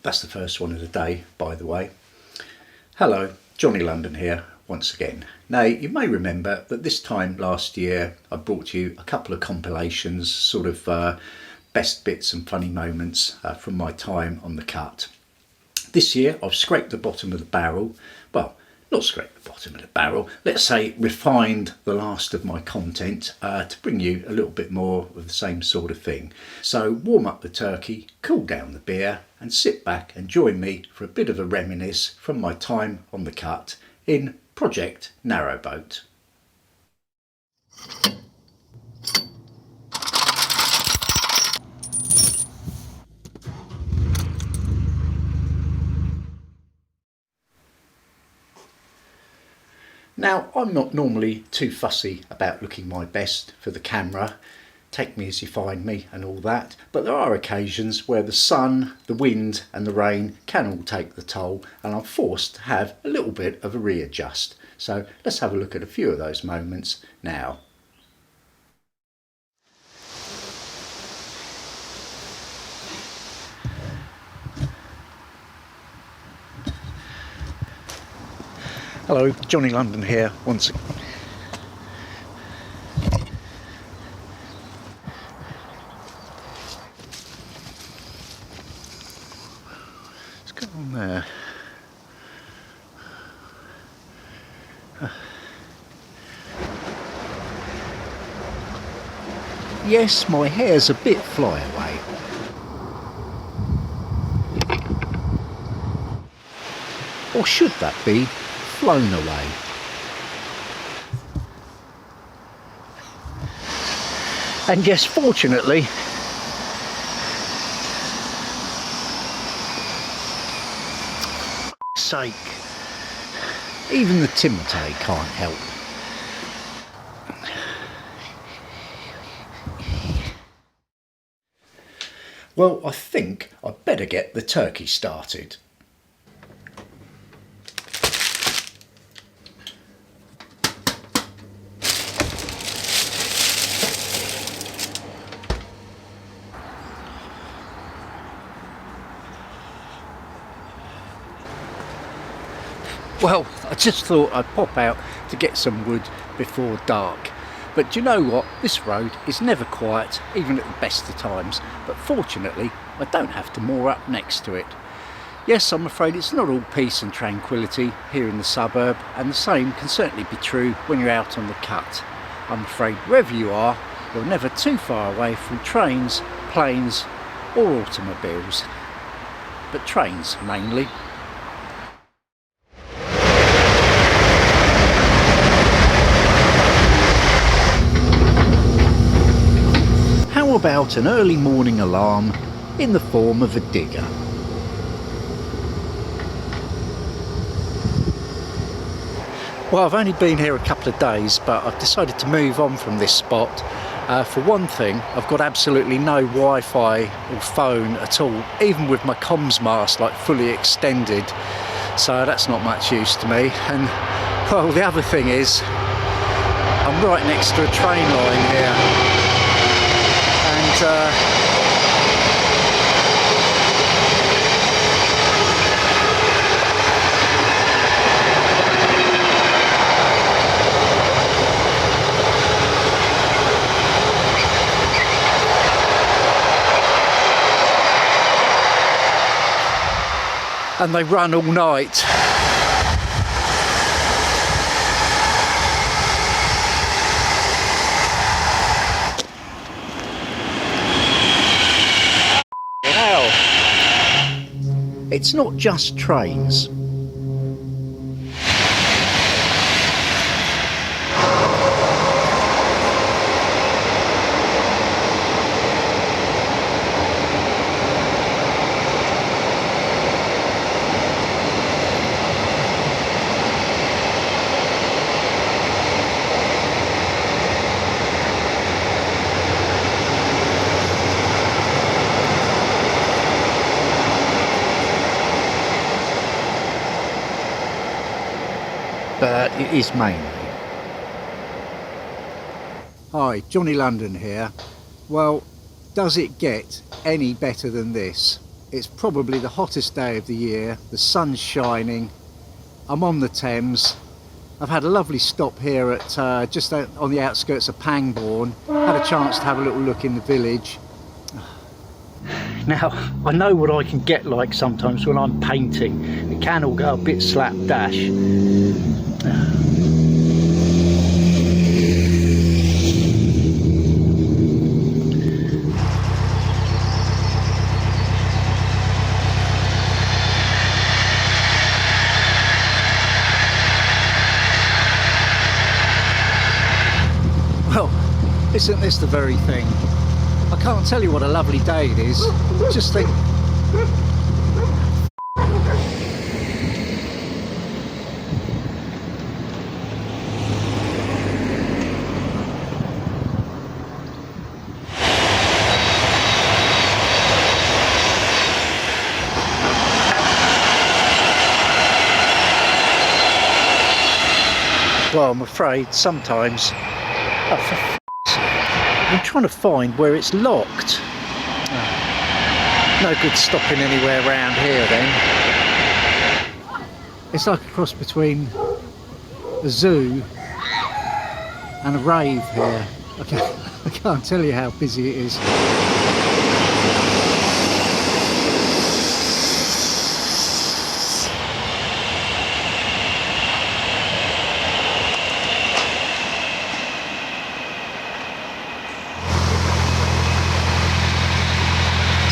That's the first one of the day, by the way. Hello, Johnny London here once again. Now, you may remember that this time last year I brought you a couple of compilations, sort of best bits and funny moments from my time on the cut. This year I've scraped the bottom of the barrel. Well, not scraped the bottom of the barrel, let's say refined the last of my content to bring you a little bit more of the same sort of thing. So warm up the turkey, cool down the beer and sit back and join me for a bit of a reminisce from my time on the cut in Project Narrowboat. Now, I'm not normally too fussy about looking my best for the camera, take me as you find me and all that, but there are occasions where the sun, the wind and the rain can all take the toll and I'm forced to have a little bit of a readjust. So let's have a look at a few of those moments now. Hello, Johnny London here once again. What's going on there? Yes, my hair's a bit flyaway. Or should that be flown away? And yes, fortunately, sake, even the Timotei can't help. Well, I think I'd better get the turkey started. Well, I just thought I'd pop out to get some wood before dark. But do you know what? This road is never quiet, even at the best of times. But fortunately, I don't have to moor up next to it. Yes, I'm afraid it's not all peace and tranquility here in the suburb, and the same can certainly be true when you're out on the cut. I'm afraid wherever you are, you're never too far away from trains, planes or automobiles. But trains mainly. How about an early morning alarm in the form of a digger? Well, I've only been here a couple of days, but I've decided to move on from this spot. For one thing, I've got absolutely no Wi-Fi or phone at all, even with my comms mast like fully extended, so that's not much use to me. And well, the other thing is I'm right next to a train line here. And they run all night. It's not just trains. But it is mainly. Hi, Johnny London here. Well, does it get any better than this? It's probably the hottest day of the year. The sun's shining. I'm on the Thames. I've had a lovely stop here at just on the outskirts of Pangbourne. Had a chance to have a little look in the village. Now, I know what I can get like sometimes when I'm painting. It can all go a bit slapdash. Well, isn't this the very thing? I can't tell you what a lovely day it is. Just think. Well, I'm afraid sometimes I'm trying to find where it's locked. No good stopping anywhere around here then. It's like a cross between a zoo and a rave here. I can't tell you how busy it is.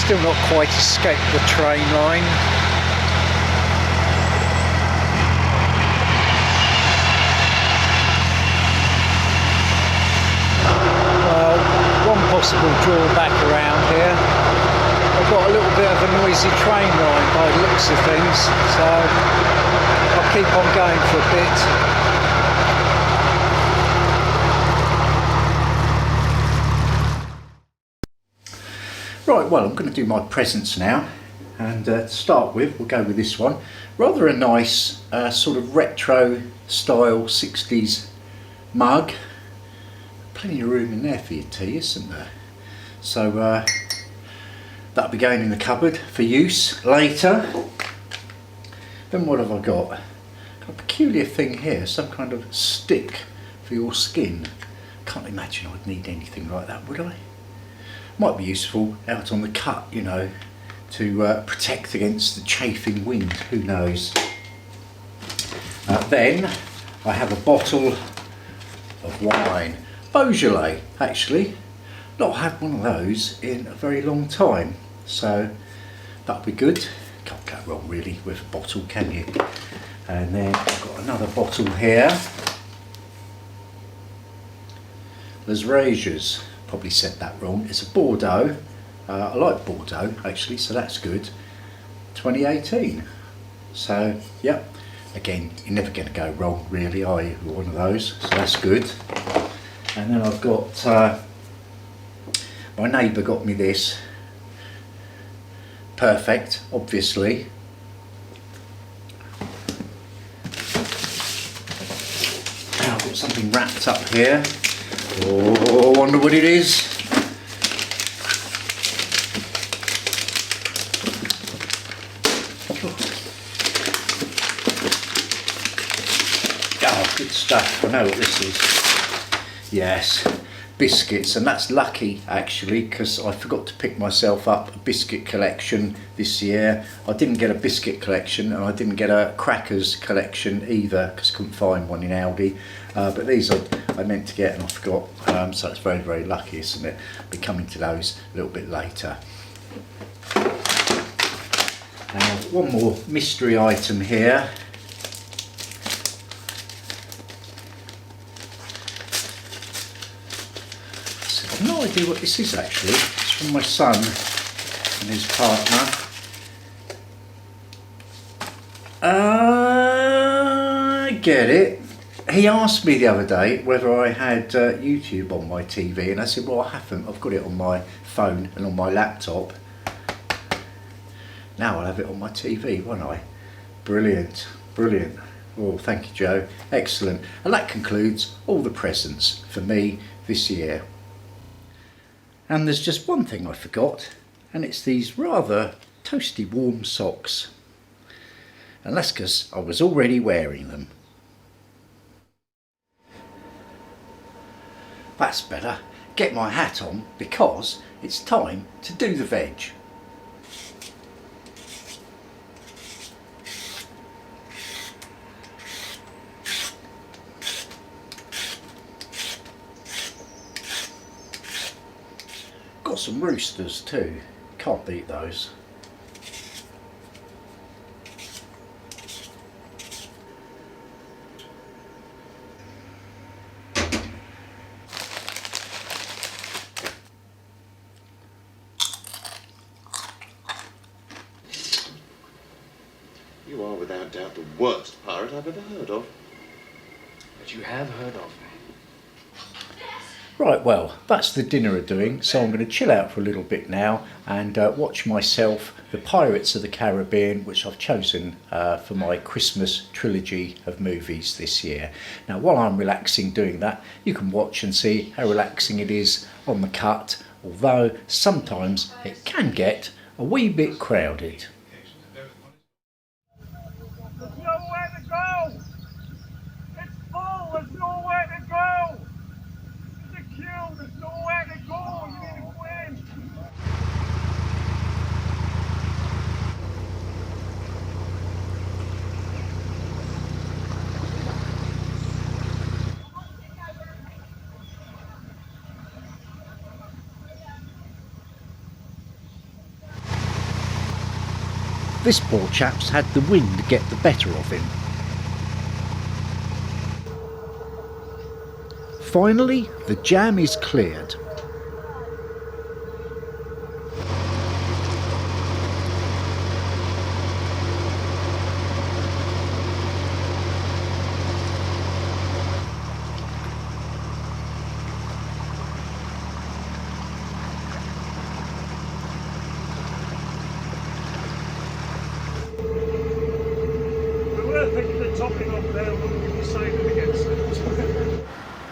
Still not quite escaped the train line. Well, one possible drawback around here, I've got a little bit of a noisy train line by the looks of things, so I'll keep on going for a bit. Right, well, I'm going to do my presents now, and to start with, we'll go with this one. Rather a nice sort of retro style 60s mug. Plenty of room in there for your tea, isn't there? So that'll be going in the cupboard for use later. Then what have I got? Got a peculiar thing here, some kind of stick for your skin. Can't imagine I'd need anything like that, would I? Might be useful out on the cut, you know, to protect against the chafing wind, who knows. Then I have a bottle of wine, Beaujolais actually. Not had one of those in a very long time, so that'll be good. Can't go wrong really with a bottle, can you? And then I've got another bottle here. Les Rages. Probably said that wrong. It's a Bordeaux. I like Bordeaux actually, so that's good. 2018. So yeah, again, you're never going to go wrong really, are you, with one of those? So that's good. And then I've got my neighbour got me this. Perfect, obviously. Now I've got something wrapped up here. Oh, I wonder what it is. Oh, good stuff. I know what this is. Yes, biscuits, and that's lucky actually, because I forgot to pick myself up a biscuit collection this year. I didn't get a biscuit collection, and I didn't get a crackers collection either, because I couldn't find one in Aldi. But these I meant to get and I forgot, so it's very, very lucky, isn't it? I'll be coming to those a little bit later. Now, one more mystery item here. So I've no idea what this is actually. It's from my son and his partner. I get it. He asked me the other day whether I had YouTube on my TV, and I said, well, I haven't. I've got it on my phone and on my laptop. Now I'll have it on my TV, won't I? Brilliant, brilliant. Oh, thank you, Joe. Excellent. And that concludes all the presents for me this year. And there's just one thing I forgot, and it's these rather toasty warm socks. And that's because I was already wearing them. That's better. Get my hat on because it's time to do the veg. Got some roosters too, can't beat those. You are without doubt the worst pirate I've ever heard of. But you have heard of me. Right, well, that's the dinner doing, so I'm going to chill out for a little bit now and watch myself The Pirates of the Caribbean, which I've chosen for my Christmas trilogy of movies this year. Now, while I'm relaxing doing that, you can watch and see how relaxing it is on the cut, although sometimes it can get a wee bit crowded. There's nowhere to go! It's full, there's nowhere to go! There's a queue, there's nowhere to go, you need to win! This poor chap's had the wind get the better of him. Finally, the jam is cleared.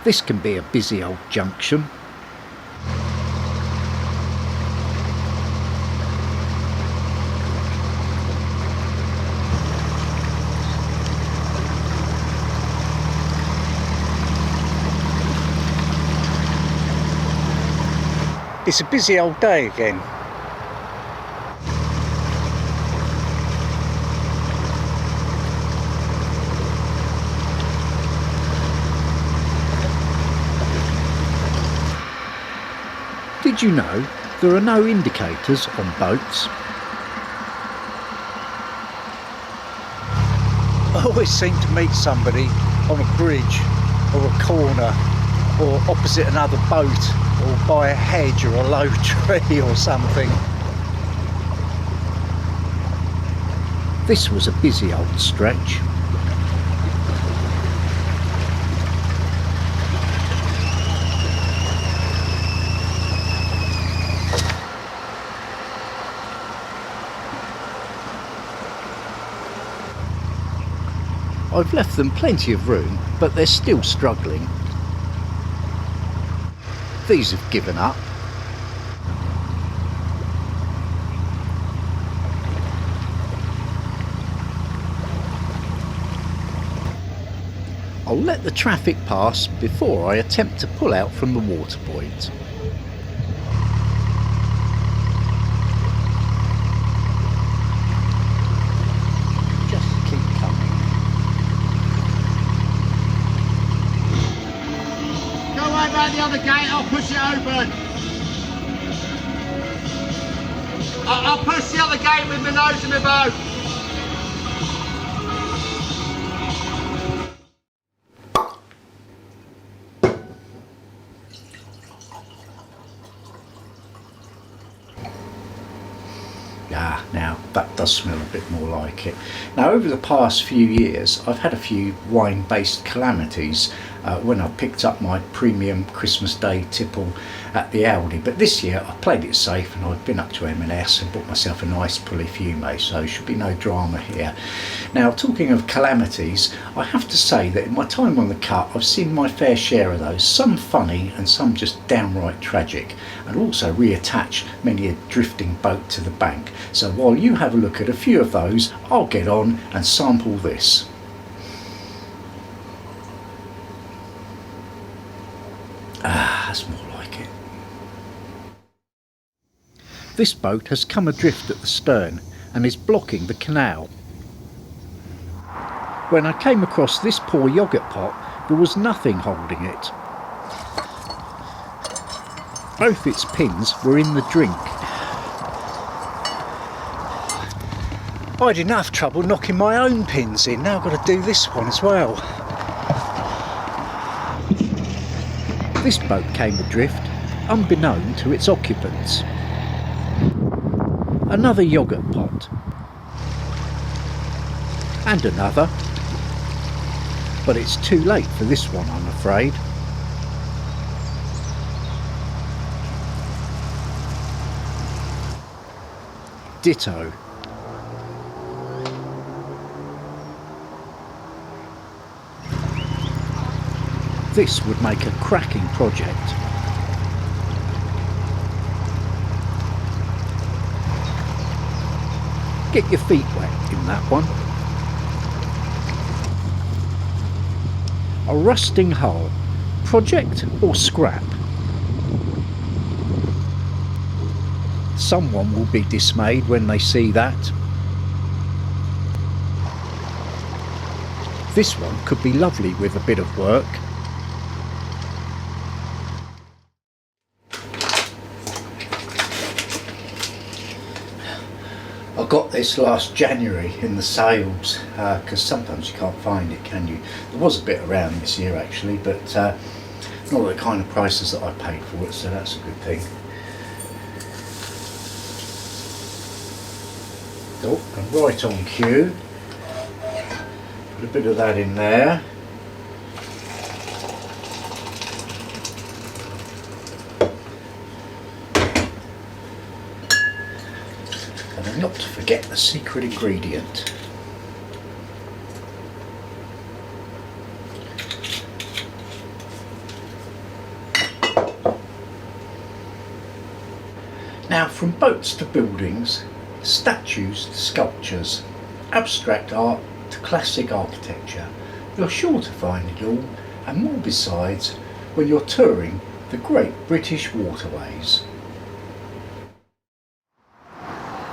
This can be a busy old junction. It's a busy old day again. Did you know there are no indicators on boats? I always seem to meet somebody on a bridge or a corner or opposite another boat or by a hedge or a low tree or something. This was a busy old stretch. I've left them plenty of room, but they're still struggling. These have given up. I'll let the traffic pass before I attempt to pull out from the water point. Round the other gate, I'll push it open. I'll push the other gate with my nose in my boat. Now that does smell a bit more like it. Now over the past few years I've had a few wine-based calamities when I picked up my premium Christmas Day tipple at the Aldi. But this year I played it safe and I've been up to M&S and bought myself a nice pulley fume, so should be no drama here. Now, talking of calamities, I have to say that in my time on the cut I've seen my fair share of those, some funny and some just downright tragic, and also reattach many a drifting boat to the bank. So while you have a look at a few of those, I'll get on and sample this. Ah, that's more like it. This boat has come adrift at the stern and is blocking the canal. When I came across this poor yoghurt pot, there was nothing holding it. Both its pins were in the drink. I had enough trouble knocking my own pins in, now I've got to do this one as well. This boat came adrift, unbeknown to its occupants. Another yoghurt pot. And another. But it's too late for this one, I'm afraid. Ditto. This would make a cracking project. Get your feet wet in that one. A rusting hull. Project or scrap? Someone will be dismayed when they see that. This one could be lovely with a bit of work. I got this last January in the sales, because sometimes you can't find it, can you? There was a bit around this year actually, but not the kind of prices that I paid for it, so that's a good thing. Oh, and right on cue. Put a bit of that in there. And not to forget the secret ingredient. Now, from boats to buildings, statues to sculptures, abstract art to classic architecture, you're sure to find it all and more besides when you're touring the great British waterways.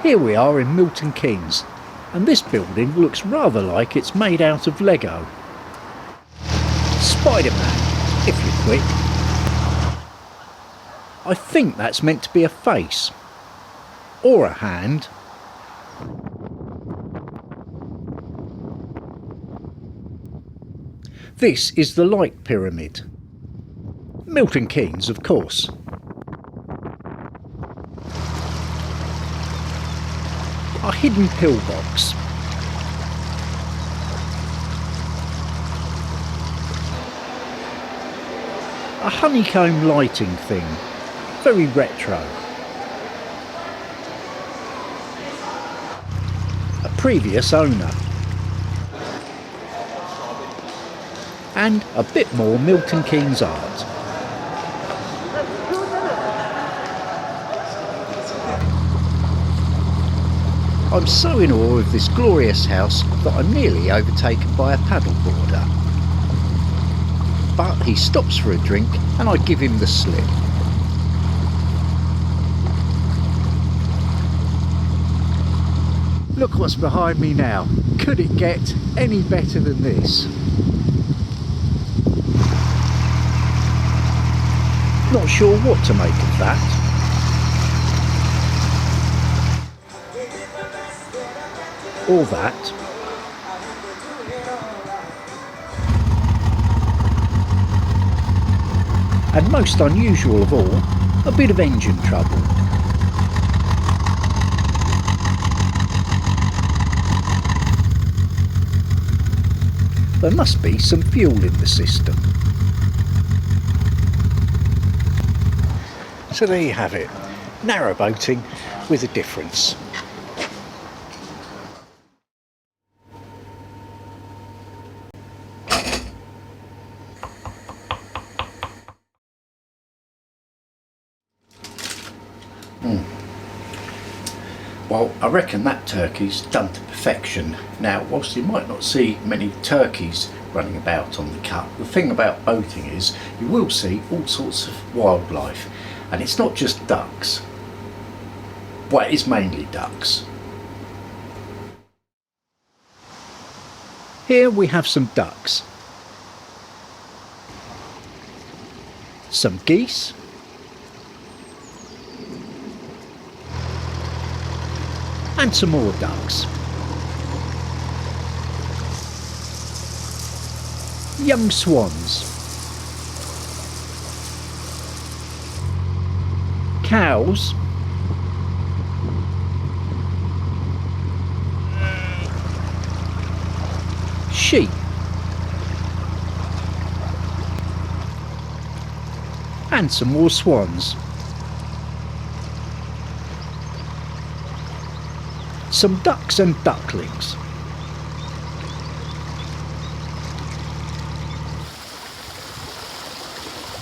Here we are in Milton Keynes, and this building looks rather like it's made out of Lego. Spider-Man, if you're quick. I think that's meant to be a face. Or a hand. This is the Light Pyramid. Milton Keynes, of course. A hidden pillbox. A honeycomb lighting thing. Very retro. A previous owner. And a bit more Milton Keynes art. I'm so in awe of this glorious house that I'm nearly overtaken by a paddleboarder. But he stops for a drink and I give him the slip. Look what's behind me now. Could it get any better than this? Not sure what to make of that. Or that. And most unusual of all, a bit of engine trouble. There must be some fuel in the system. So there you have it, narrowboating with a difference. Well, I reckon that turkey's done to perfection. Now, whilst you might not see many turkeys running about on the cut, the thing about boating is you will see all sorts of wildlife, and it's not just ducks. Well, it is mainly ducks. Here we have some ducks, some geese, and some more ducks. Young swans. Cows. Sheep. And some more swans. Some ducks and ducklings.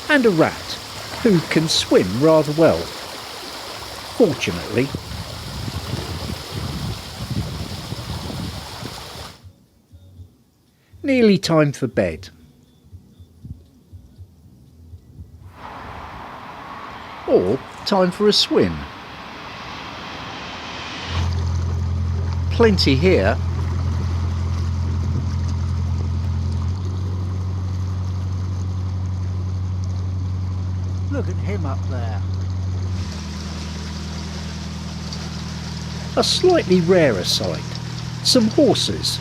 And a rat who can swim rather well, fortunately. Nearly time for bed. Or time for a swim. Plenty here. Look at him up there. A slightly rarer sight. Some horses.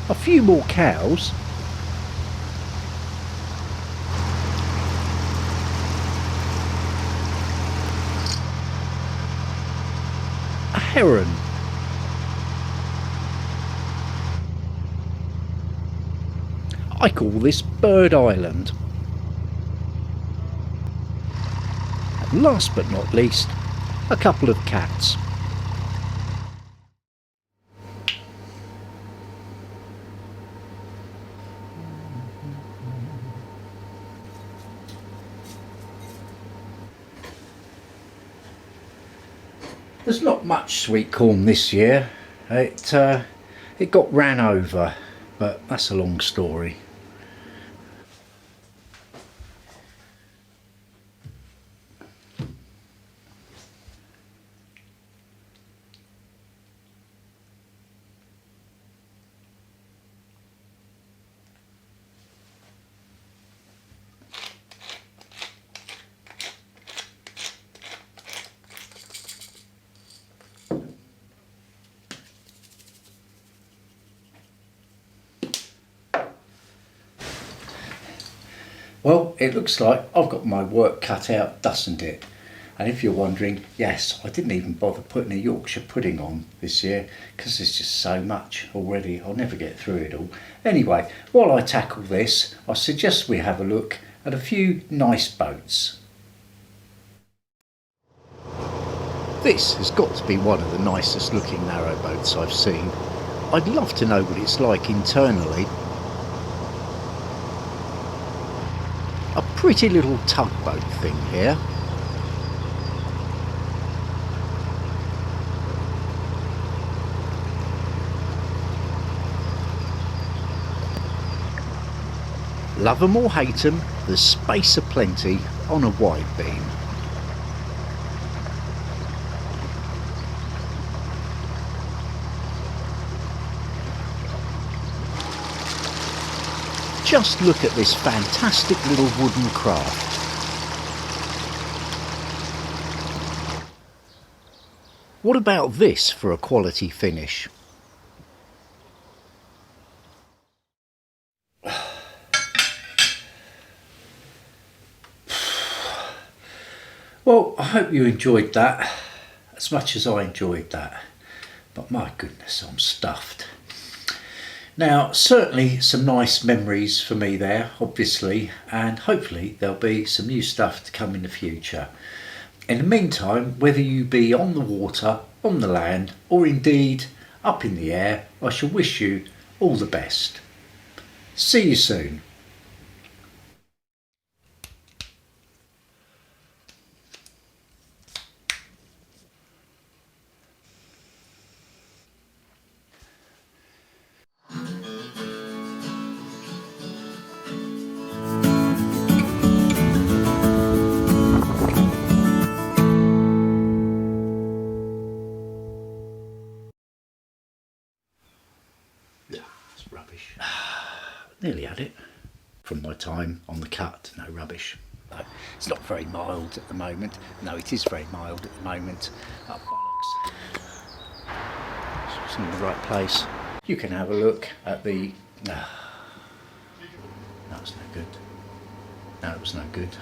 A few more cows. A heron. I call this Bird Island. And last but not least, a couple of cats. There's not much sweet corn this year. It got ran over, but that's a long story. Well, it looks like I've got my work cut out, doesn't it? And if you're wondering, yes, I didn't even bother putting a Yorkshire pudding on this year because there's just so much already. I'll never get through it all. Anyway, while I tackle this, I suggest we have a look at a few nice boats. This has got to be one of the nicest looking narrowboats I've seen. I'd love to know what it's like internally. A pretty little tugboat thing here. Love 'em or hate 'em, there's space aplenty on a wide beam. Just look at this fantastic little wooden craft. What about this for a quality finish? Well, I hope you enjoyed that as much as I enjoyed that. But my goodness, I'm stuffed. Now, certainly some nice memories for me there, obviously, and hopefully there'll be some new stuff to come in the future. In the meantime, whether you be on the water, on the land, or indeed up in the air, I shall wish you all the best. See you soon. It's rubbish. Nearly had it. From my time on the cut, no rubbish. No, it's not very mild at the moment. No, it is very mild at the moment. Oh, bollocks. It's in the right place. You can have a look at the... That was no good. That was no good.